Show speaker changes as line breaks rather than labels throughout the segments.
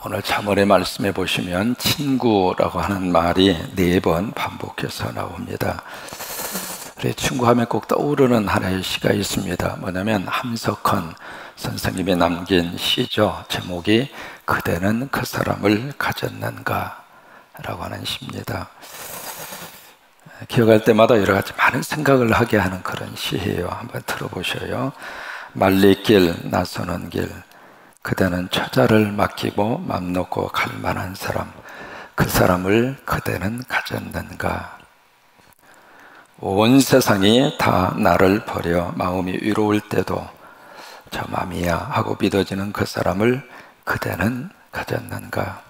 오늘 잠언의 말씀에 보시면 친구라고 하는 말이 4번 반복해서 나옵니다. 우리 친구하면 꼭 떠오르는 하나의 시가 있습니다. 뭐냐면 함석헌 선생님이 남긴 시죠. 제목이 그대는 그 사람을 가졌는가 라고 하는 시입니다. 기억할 때마다 여러 가지 많은 생각을 하게 하는 그런 시예요. 한번 들어보셔요. 말리길 나서는 길, 그대는 처자를 맡기고 맘 놓고 갈 만한 사람, 그 사람을 그대는 가졌는가. 온 세상이 다 나를 버려 마음이 위로울 때도 저 맘이야 하고 믿어지는 그 사람을 그대는 가졌는가.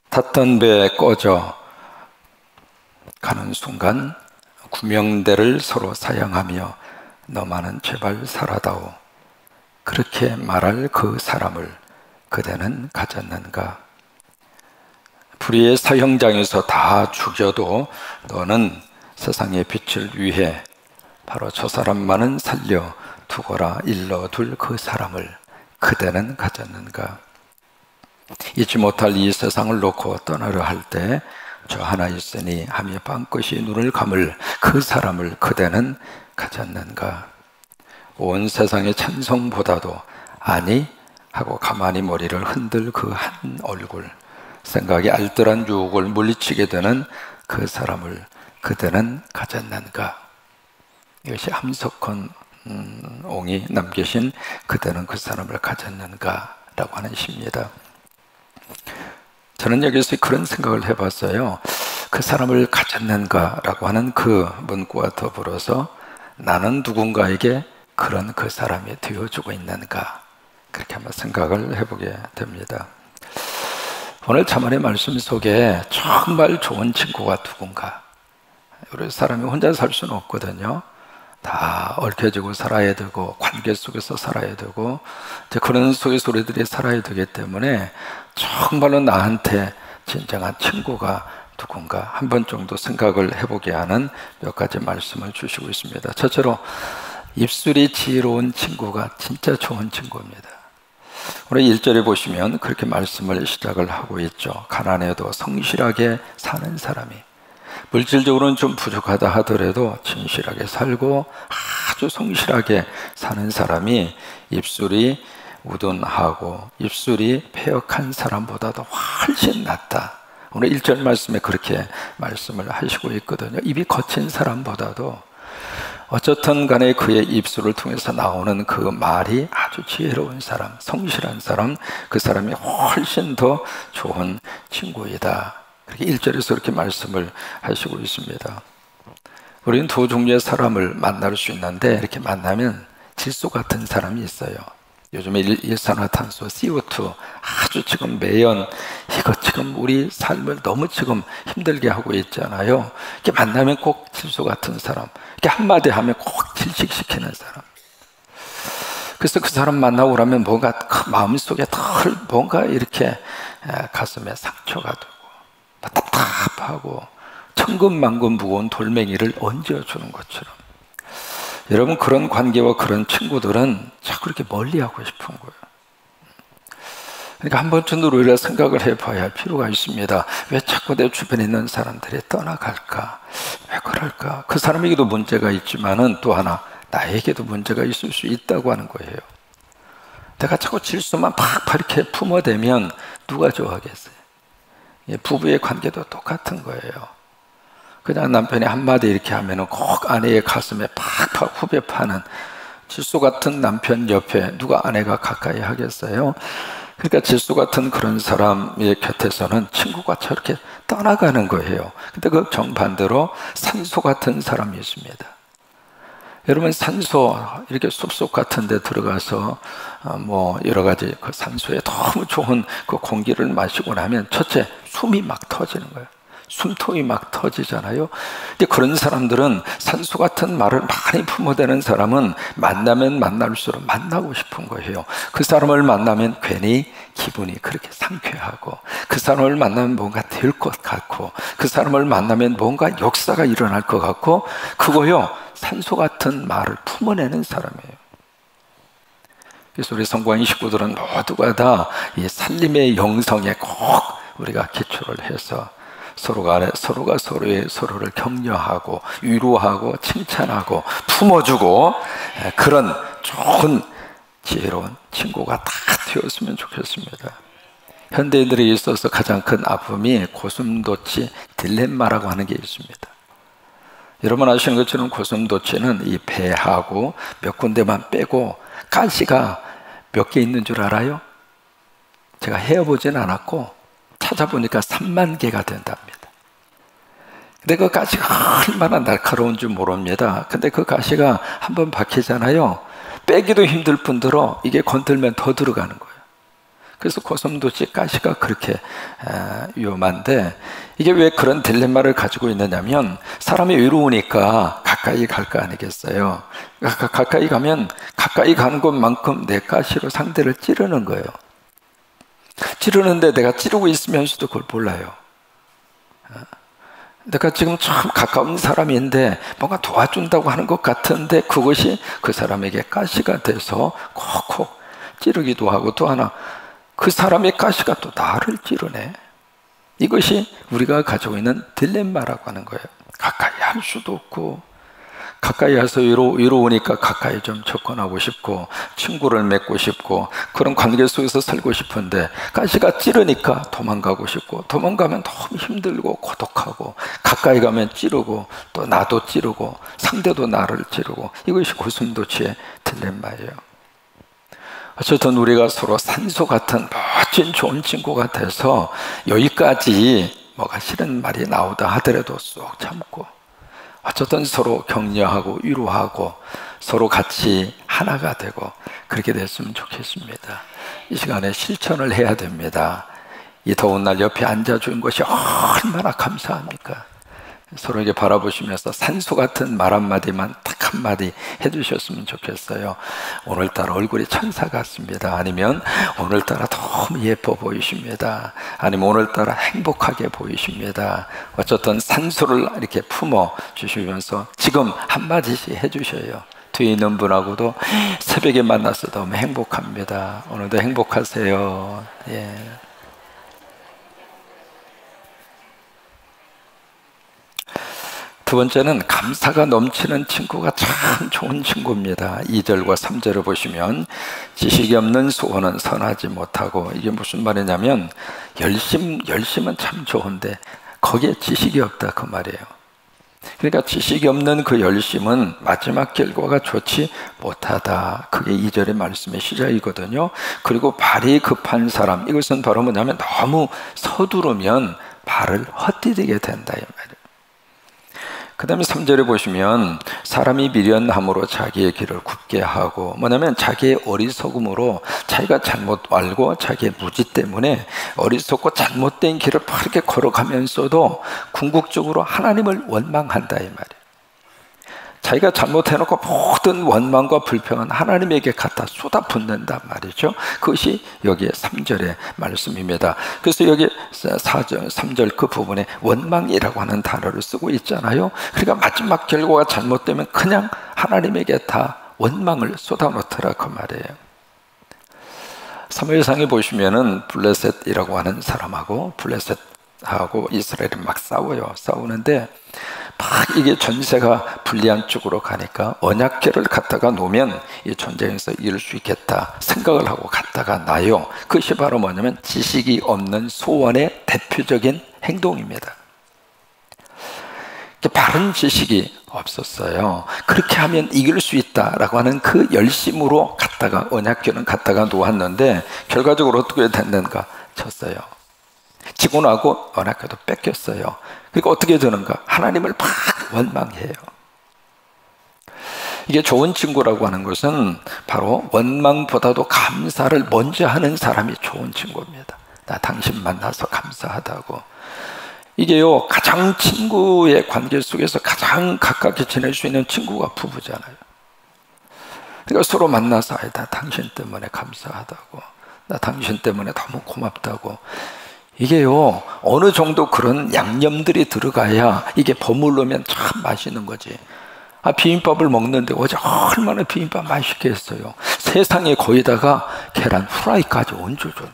탔던 배 꺼져 가는 순간 구명대를 서로 사양하며 너만은 제발 살아다오. 그렇게 말할 그 사람을 그대는 가졌는가. 불의의 사형장에서 다 죽여도 너는 세상의 빛을 위해 바로 저 사람만은 살려 두거라 일러둘 그 사람을 그대는 가졌는가. 잊지 못할 이 세상을 놓고 떠나려 할 때 저 하나 있으니 하며 빵긋이 눈을 감을 그 사람을 그대는 가졌는가. 온 세상의 찬성보다도 아니 하고 가만히 머리를 흔들 그 한 얼굴, 생각이 알뜰한 유혹을 물리치게 되는 그 사람을 그대는 가졌는가. 이것이 함석헌 옹이 남기신 그대는 그 사람을 가졌는가 라고 하는 시입니다. 저는 여기서 그런 생각을 해봤어요. 그 사람을 가졌는가 라고 하는 그 문구와 더불어서 나는 누군가에게 그런 그 사람이 되어주고 있는가, 그렇게 한번 생각을 해보게 됩니다. 오늘 잠언의 말씀 속에 정말 좋은 친구가 누군가. 우리 사람이 혼자 살 수는 없거든요. 다 얽혀지고 살아야 되고 관계 속에서 살아야 되고 그런 속에서 우리들이 살아야 되기 때문에 정말로 나한테 진정한 친구가 누군가 한 번 정도 생각을 해보게 하는 몇 가지 말씀을 주시고 있습니다. 첫째로 입술이 지혜로운 친구가 진짜 좋은 친구입니다. 오늘 1절에 보시면 그렇게 말씀을 시작을 하고 있죠. 가난해도 성실하게 사는 사람이, 물질적으로는 좀 부족하다 하더라도 진실하게 살고 아주 성실하게 사는 사람이 입술이 우둔하고 입술이 패역한 사람보다도 훨씬 낫다. 오늘 1절 말씀에 그렇게 말씀을 하시고 있거든요. 입이 거친 사람보다도 어쨌든 간에 그의 입술을 통해서 나오는 그 말이 아주 지혜로운 사람, 성실한 사람, 그 사람이 훨씬 더 좋은 친구이다. 그렇게 1절에서 이렇게 말씀을 하시고 있습니다. 우리는 두 종류의 사람을 만날 수 있는데 이렇게 만나면 질소 같은 사람이 있어요. 요즘에 일산화탄소, CO2 아주 지금 매연 이거 지금 우리 삶을 너무 지금 힘들게 하고 있잖아요. 이렇게 만나면 꼭 질소 같은 사람, 이렇게 한마디 하면 꼭 질식시키는 사람. 그래서 그 사람 만나고 그러면 뭔가 그 마음속에 뭔가 이렇게 가슴에 상처가 되고 답답하고 천근만근 무거운 돌멩이를 얹어주는 것처럼. 여러분, 그런 관계와 그런 친구들은 자꾸 이렇게 멀리하고 싶은 거예요. 그러니까 한 번쯤 우리가 생각을 해봐야 할 필요가 있습니다. 왜 자꾸 내 주변에 있는 사람들이 떠나갈까? 왜 그럴까? 그 사람에게도 문제가 있지만은 또 하나 나에게도 문제가 있을 수 있다고 하는 거예요. 내가 자꾸 질수만 팍팍 이렇게 품어대면 누가 좋아하겠어요? 부부의 관계도 똑같은 거예요. 그냥 남편이 한마디 이렇게 하면은 꼭 아내의 가슴에 팍팍 후벼 파는 질소 같은 남편 옆에 누가 아내가 가까이 하겠어요? 그러니까 질소 같은 그런 사람의 곁에서는 친구가 저렇게 떠나가는 거예요. 근데 그 정반대로 산소 같은 사람이 있습니다. 여러분, 산소 이렇게 숲속 같은 데 들어가서 뭐 여러 가지 그 산소에 너무 좋은 그 공기를 마시고 나면 첫째 숨이 막 터지는 거예요. 숨통이 막 터지잖아요. 근데 그런 사람들은 산소 같은 말을 많이 품어대는 사람은 만나면 만날수록 만나고 싶은 거예요. 그 사람을 만나면 괜히 기분이 그렇게 상쾌하고, 그 사람을 만나면 뭔가 될 것 같고, 그 사람을 만나면 뭔가 역사가 일어날 것 같고, 그거요 산소 같은 말을 품어내는 사람이에요. 그래서 우리 성광인 식구들은 모두가 다 이 살림의 영성에 꼭 우리가 기초를 해서 서로가 서로를 격려하고 위로하고 칭찬하고 품어주고 그런 좋은 지혜로운 친구가 다 되었으면 좋겠습니다. 현대인들에 있어서 가장 큰 아픔이 고슴도치 딜레마라고 하는 게 있습니다. 여러분 아시는 것처럼 고슴도치는 이 배하고 몇 군데만 빼고 가시가 몇 개 있는 줄 알아요? 제가 헤어보진 않았고 찾아보니까 3만 개가 된답니다. 근데 그 가시가 얼마나 날카로운 줄 모릅니다. 근데 그 가시가 한번 박히잖아요. 빼기도 힘들 뿐더러 이게 건들면 더 들어가는 거예요. 그래서 고슴도치 가시가 그렇게 위험한데, 이게 왜 그런 딜레마를 가지고 있느냐면 사람이 외로우니까 가까이 갈 거 아니겠어요. 가까이 가면 가까이 가는 것만큼 내 가시로 상대를 찌르는 거예요. 찌르는데 내가 찌르고 있으면서도 그걸 몰라요. 내가 지금 참 가까운 사람인데 뭔가 도와준다고 하는 것 같은데 그것이 그 사람에게 가시가 돼서 콕콕 찌르기도 하고, 또 하나 그 사람의 가시가 또 나를 찌르네. 이것이 우리가 가지고 있는 딜레마라고 하는 거예요. 가까이 할 수도 없고, 가까이 와서 외로우니까 가까이 좀 접근하고 싶고 친구를 맺고 싶고 그런 관계 속에서 살고 싶은데 가시가 찌르니까 도망가고 싶고, 도망가면 너무 힘들고 고독하고, 가까이 가면 찌르고 또 나도 찌르고 상대도 나를 찌르고, 이것이 고슴도치의 딜레마예요. 어쨌든 우리가 서로 산소 같은 멋진 좋은 친구가 돼서 여기까지 뭐가 싫은 말이 나오다 하더라도 쏙 참고, 어쨌든 서로 격려하고 위로하고 서로 같이 하나가 되고 그렇게 됐으면 좋겠습니다. 이 시간에 실천을 해야 됩니다. 이 더운 날 옆에 앉아준 것이 얼마나 감사합니까? 서로에게 바라보시면서 산소 같은 말 한마디만 딱 한마디 해주셨으면 좋겠어요. 오늘따라 얼굴이 천사 같습니다. 아니면 오늘따라 너무 예뻐 보이십니다. 아니면 오늘따라 행복하게 보이십니다. 어쨌든 산소를 이렇게 품어 주시면서 지금 한마디씩 해주셔요. 뒤에 있는 분하고도 새벽에 만나서 너무 행복합니다. 오늘도 행복하세요. 예. 두 번째는 감사가 넘치는 친구가 참 좋은 친구입니다. 2절과 3절을 보시면 지식이 없는 소원은 선하지 못하고, 이게 무슨 말이냐면 열심은 참 좋은데 거기에 지식이 없다 그 말이에요. 그러니까 지식이 없는 그 열심은 마지막 결과가 좋지 못하다. 그게 2절의 말씀의 시작이거든요. 그리고 발이 급한 사람, 이것은 바로 뭐냐면 너무 서두르면 발을 헛디디게 된다 이 말이에요. 그 다음에 3절에 보시면 사람이 미련함으로 자기의 길을 굽게 하고, 뭐냐면 자기의 어리석음으로 자기가 잘못 알고 자기의 무지 때문에 어리석고 잘못된 길을 빠르게 걸어가면서도 궁극적으로 하나님을 원망한다 이 말이에요. 자기가 잘못해놓고 모든 원망과 불평은 하나님에게 갖다 쏟아붓는단 말이죠. 그것이 여기에 3절의 말씀입니다. 그래서 여기 4절, 3절 그 부분에 원망이라고 하는 단어를 쓰고 있잖아요. 그러니까 마지막 결과가 잘못되면 그냥 하나님에게 다 원망을 쏟아놓더라 그 말이에요. 사무엘상에 보시면은 블레셋이라고 하는 사람하고 블레셋하고 이스라엘이 막 싸우는데 막 이게 전세가 불리한 쪽으로 가니까 언약궤를 갖다가 놓으면 이 전쟁에서 이룰 수 있겠다 생각을 하고 갖다가 놔요. 그것이 바로 뭐냐면 지식이 없는 소원의 대표적인 행동입니다. 바른 지식이 없었어요. 그렇게 하면 이길 수 있다라고 하는 그 열심으로 갖다가 언약궤는 갖다가 놓았는데 결과적으로 어떻게 됐는가? 졌어요. 지고 나고 언약궤도 뺏겼어요. 그러니까 어떻게 되는가? 하나님을 막 원망해요. 이게 좋은 친구라고 하는 것은 바로 원망보다도 감사를 먼저 하는 사람이 좋은 친구입니다. 나 당신 만나서 감사하다고. 이게요, 가장 친구의 관계 속에서 가장 가깝게 지낼 수 있는 친구가 부부잖아요. 그러니까 서로 만나서 나 당신 때문에 감사하다고, 나 당신 때문에 너무 고맙다고. 이게요, 어느 정도 그런 양념들이 들어가야 이게 버무르면 참 맛있는 거지. 비빔밥을 먹는데 어제 얼마나 비빔밥 맛있게 했어요. 세상에 거기다가 계란 후라이까지 얹어줘.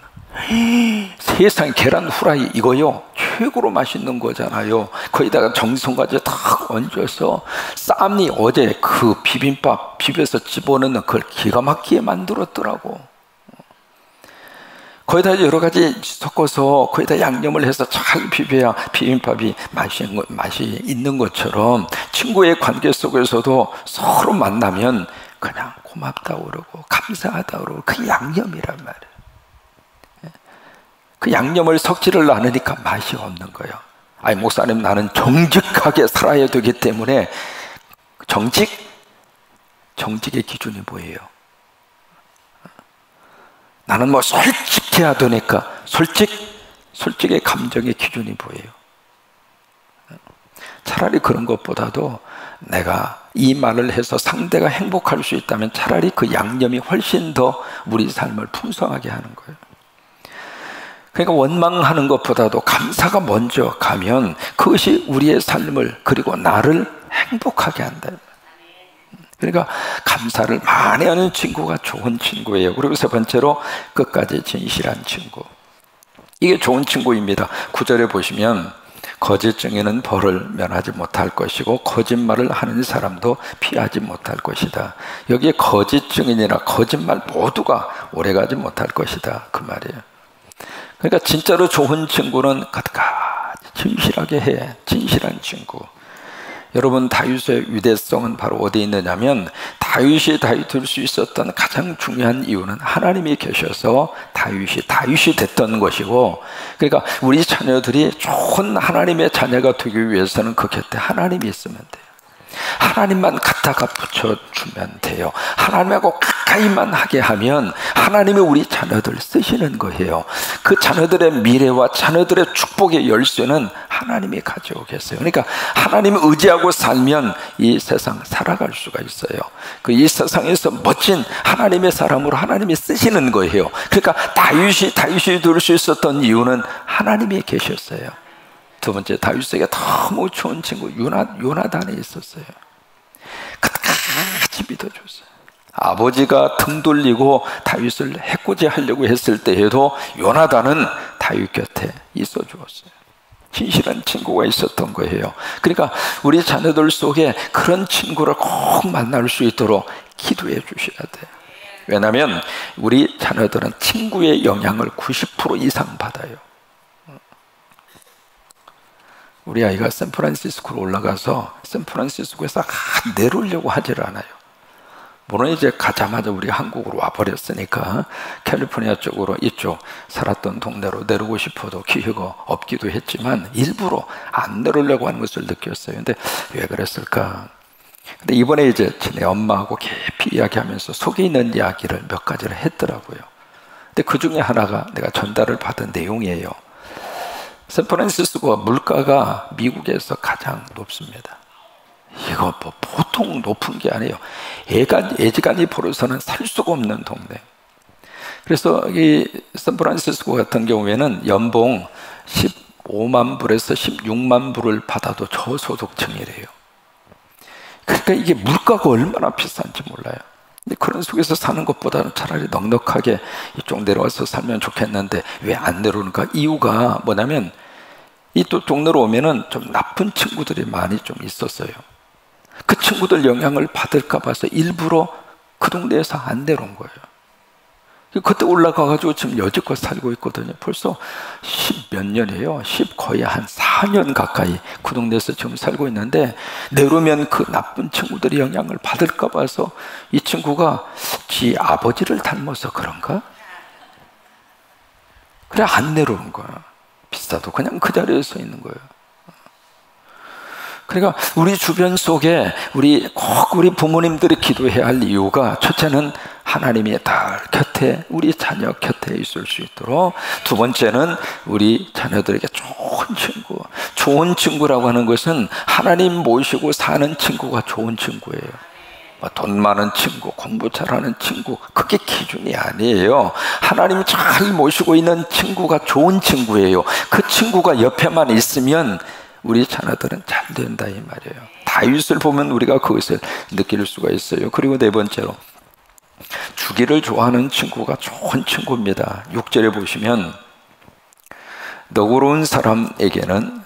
세상에 계란 후라이 이거요 최고로 맛있는 거잖아요. 거기다가 정성까지 딱 얹어서 쌈이 어제 그 비빔밥 비벼서 집어넣는 그걸 기가 막히게 만들었더라고. 거기다 여러 가지 섞어서 거기다 양념을 해서 잘 비벼야 비빔밥이 맛이 있는 것처럼 친구의 관계 속에서도 서로 만나면 그냥 고맙다고 그러고 감사하다고 그러고 그 양념이란 말이에요. 그 양념을 섞지를 않으니까 맛이 없는 거예요. 아니 목사님 나는 정직하게 살아야 되기 때문에 정직의 기준이 뭐예요? 나는 뭐 솔직해야 되니까 솔직의 감정의 기준이 뭐예요? 차라리 그런 것보다도 내가 이 말을 해서 상대가 행복할 수 있다면 차라리 그 양념이 훨씬 더 우리 삶을 풍성하게 하는 거예요. 그러니까 원망하는 것보다도 감사가 먼저 가면 그것이 우리의 삶을 그리고 나를 행복하게 한다. 그러니까 감사를 많이 하는 친구가 좋은 친구예요. 그리고 세 번째로 끝까지 진실한 친구. 이게 좋은 친구입니다. 9절에 보시면 거짓 증인은 벌을 면하지 못할 것이고 거짓말을 하는 사람도 피하지 못할 것이다. 여기에 거짓 증인이나 거짓말 모두가 오래가지 못할 것이다 그 말이에요. 그러니까 진짜로 좋은 친구는 끝까지 진실하게 해. 진실한 친구. 여러분 다윗의 위대성은 바로 어디에 있느냐면 다윗이 될 수 있었던 가장 중요한 이유는 하나님이 계셔서 다윗이 됐던 것이고, 그러니까 우리 자녀들이 좋은 하나님의 자녀가 되기 위해서는 그 곁에 하나님이 있으면 돼요. 하나님만 갖다가 붙여주면 돼요. 하나님하고 가까이만 하게 하면 하나님이 우리 자녀들 쓰시는 거예요. 그 자녀들의 미래와 자녀들의 축복의 열쇠는 하나님이 가지고 계세요. 그러니까 하나님을 의지하고 살면 이 세상 살아갈 수가 있어요. 이 세상에서 멋진 하나님의 사람으로 하나님이 쓰시는 거예요. 그러니까 다윗이 될 수 있었던 이유는 하나님이 계셨어요. 두 번째, 다윗에게 너무 좋은 친구 요나단이 있었어요. 끝까지 믿어줬어요. 아버지가 등 돌리고 다윗을 해코지 하려고 했을 때에도 요나단은 다윗 곁에 있어 주었어요. 진실한 친구가 있었던 거예요. 그러니까 우리 자녀들 속에 그런 친구를 꼭 만날 수 있도록 기도해 주셔야 돼요. 왜냐하면 우리 자녀들은 친구의 영향을 90% 이상 받아요. 우리 아이가 샌프란시스코로 올라가서 샌프란시스코에서 내려오려고 하질 않아요. 물론 이제 가자마자 우리 한국으로 와버렸으니까 캘리포니아 쪽으로 이쪽 살았던 동네로 내려오고 싶어도 기회가 없기도 했지만 일부러 안 내려오려고 하는 것을 느꼈어요. 근데 왜 그랬을까? 근데 이번에 이제 내 엄마하고 깊이 이야기하면서 속에 있는 이야기를 몇 가지를 했더라고요. 근데 그 중에 하나가 내가 전달을 받은 내용이에요. 샌프란시스코가 물가가 미국에서 가장 높습니다. 이거 뭐 보통 높은 게 아니에요. 애지간히 벌어서는 살 수가 없는 동네. 그래서 이 샌프란시스코 같은 경우에는 연봉 15만 불에서 16만 불을 받아도 저소득층이래요. 그러니까 이게 물가가 얼마나 비싼지 몰라요. 근데 그런 속에서 사는 것보다는 차라리 넉넉하게 이쪽 내려와서 살면 좋겠는데 왜 안 내려오는가? 이유가 뭐냐면 이쪽 동네로 오면은 좀 나쁜 친구들이 많이 좀 있었어요. 그 친구들 영향을 받을까 봐서 일부러 그 동네에서 안 내려온 거예요. 그때 올라가가지고 지금 여지껏 살고 있거든요. 벌써 10몇 년이에요. 거의 한 4년 가까이 그 동네에서 지금 살고 있는데, 내려오면 그 나쁜 친구들이 영향을 받을까 봐서 이 친구가 지 아버지를 닮아서 그런가? 그래 안 내려오는 거야. 비싸도 그냥 그 자리에 서 있는 거예요. 그러니까 우리 주변 속에 꼭 우리 부모님들이 기도해야 할 이유가, 첫째는 하나님이 다 곁에, 우리 자녀 곁에 있을 수 있도록, 두 번째는 우리 자녀들에게 좋은 친구라고 하는 것은 하나님 모시고 사는 친구가 좋은 친구예요. 돈 많은 친구, 공부 잘하는 친구, 그게 기준이 아니에요. 하나님 잘 모시고 있는 친구가 좋은 친구예요. 그 친구가 옆에만 있으면 우리 자녀들은 잘 된다 이 말이에요. 다윗을 보면 우리가 그것을 느낄 수가 있어요. 그리고 네 번째로, 주기를 좋아하는 친구가 좋은 친구입니다. 6절에 보시면 너그러운 사람에게는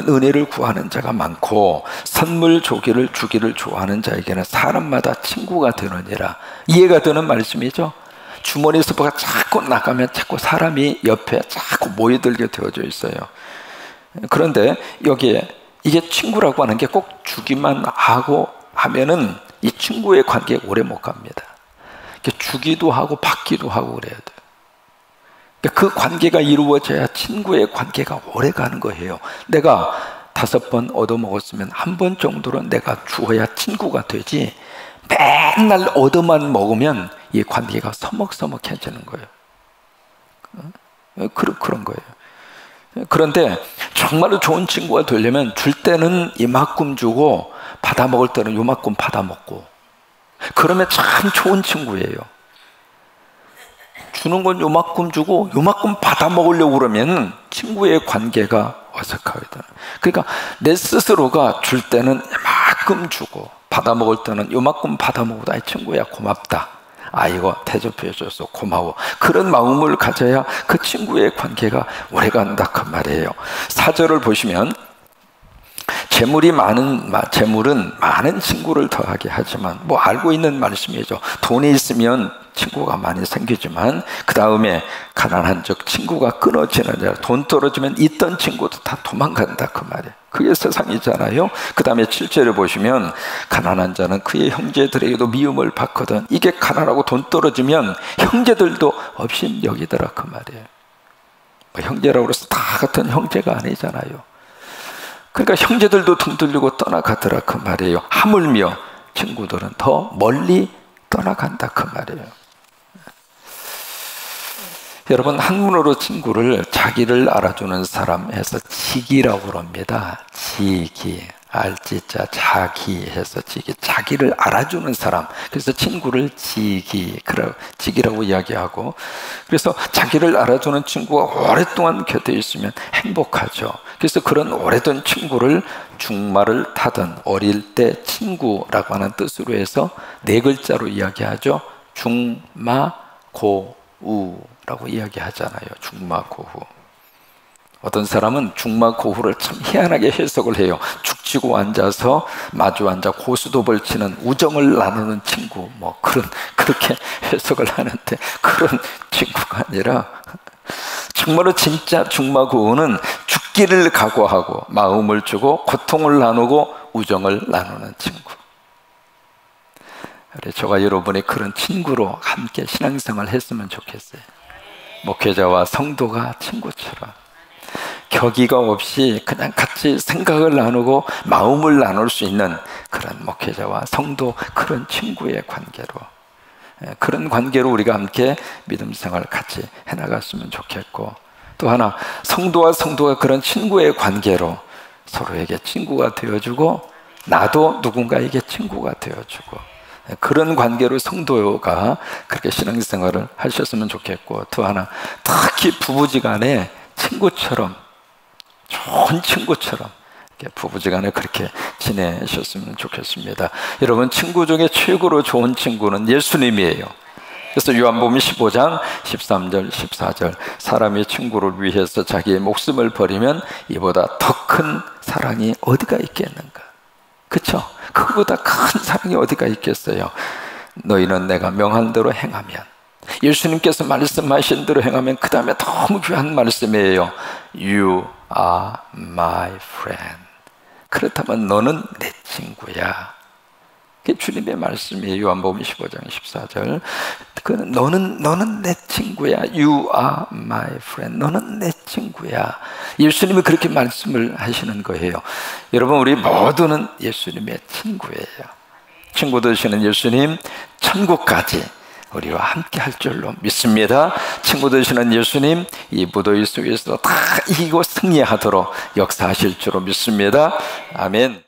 은혜를 구하는 자가 많고 선물 주기를 좋아하는 자에게는 사람마다 친구가 되느니라. 이해가 되는 말씀이죠. 주머니에서 뭐가 자꾸 나가면 자꾸 사람이 옆에 자꾸 모여들게 되어져 있어요. 그런데 여기에 이게 친구라고 하는 게 꼭 주기만 하고 하면은 이 친구의 관계가 오래 못 갑니다. 주기도 하고 받기도 하고 그래야 돼요. 그 관계가 이루어져야 친구의 관계가 오래 가는 거예요. 내가 5번 얻어먹었으면 한 번 정도는 내가 주어야 친구가 되지, 맨날 얻어만 먹으면 이 관계가 서먹서먹해지는 거예요. 그런 거예요. 그런데 정말로 좋은 친구가 되려면 줄 때는 이만큼 주고 받아 먹을 때는 요만큼 받아 먹고, 그러면 참 좋은 친구예요. 주는 건 요만큼 주고 요만큼 받아 먹으려고 그러면 친구의 관계가 어색하거든. 그러니까 내 스스로가 줄 때는 이만큼 주고 받아 먹을 때는 요만큼 받아 먹고, 아, 친구야 고맙다, 아, 이거 대접해줘서 고마워, 그런 마음을 가져야 그 친구의 관계가 오래간다 그 말이에요. 4절을 보시면 재물은 많은 친구를 더하게 하지만, 뭐 알고 있는 말씀이죠. 돈이 있으면 친구가 많이 생기지만 그 다음에 가난한 적 친구가 끊어지는 자, 돈 떨어지면 있던 친구도 다 도망간다 그 말이에요. 그게 세상이잖아요. 그 다음에 7절을 보시면 가난한 자는 그의 형제들에게도 미움을 받거든. 이게 가난하고 돈 떨어지면 형제들도 없인 여기더라 그 말이에요. 형제라고 해서 다 같은 형제가 아니잖아요. 그러니까 형제들도 등 돌리고 떠나가더라 그 말이에요. 하물며 친구들은 더 멀리 떠나간다 그 말이에요. 여러분, 한문으로 친구를 자기를 알아주는 사람 해서 지기라고 합니다. 지기, 알지자 자기 해서 지기, 자기를 알아주는 사람. 그래서 친구를 지기라고 이야기하고, 그래서 자기를 알아주는 친구가 오랫동안 곁에 있으면 행복하죠. 그래서 그런 오래된 친구를 중마를 타든 어릴 때 친구라고 하는 뜻으로 해서 4글자로 이야기하죠. 중마고우라고 이야기하잖아요. 중마고우. 어떤 사람은 중마고우를 참 희한하게 해석을 해요. 죽치고 앉아서 마주 앉아 고스톱을 치는, 우정을 나누는 친구, 뭐 그렇게 해석을 하는데, 그런 친구가 아니라 정말로 진짜 중마고우는 죽기를 각오하고 마음을 주고 고통을 나누고 우정을 나누는 친구. 그래, 저와 여러분이 그런 친구로 함께 신앙생활을 했으면 좋겠어요. 목회자와 성도가 친구처럼 격의가 없이 그냥 같이 생각을 나누고 마음을 나눌 수 있는 그런 목회자와 성도, 그런 친구의 관계로, 그런 관계로 우리가 함께 믿음 생활 같이 해나갔으면 좋겠고, 또 하나 성도와 성도가 그런 친구의 관계로 서로에게 친구가 되어주고 나도 누군가에게 친구가 되어주고, 그런 관계로 성도가 그렇게 신앙생활을 하셨으면 좋겠고, 또 하나 특히 부부지간에 친구처럼, 좋은 친구처럼 부부지간에 그렇게 지내셨으면 좋겠습니다. 여러분, 친구 중에 최고로 좋은 친구는 예수님이에요. 그래서 요한복음 15장 13절 14절, 사람이 친구를 위해서 자기의 목숨을 버리면 이보다 더 큰 사랑이 어디가 있겠는가. 그렇죠? 그보다 큰 사랑이 어디가 있겠어요. 너희는 내가 명한 대로 행하면, 예수님께서 말씀하신 대로 행하면, 그 다음에 너무 귀한 말씀이에요. You are my friend. 그렇다면 너는 내 친구야. 그게 주님의 말씀이에요. 요한복음 15장 14절. 너는 내 친구야. You are my friend. 너는 내 친구야. 예수님이 그렇게 말씀을 하시는 거예요. 여러분, 우리 모두는 예수님의 친구예요. 친구 되시는 예수님, 천국까지 우리와 함께 할 줄로 믿습니다. 친구 되시는 예수님, 이 무더위 속에서 다 이기고 승리하도록 역사하실 줄로 믿습니다. 아멘.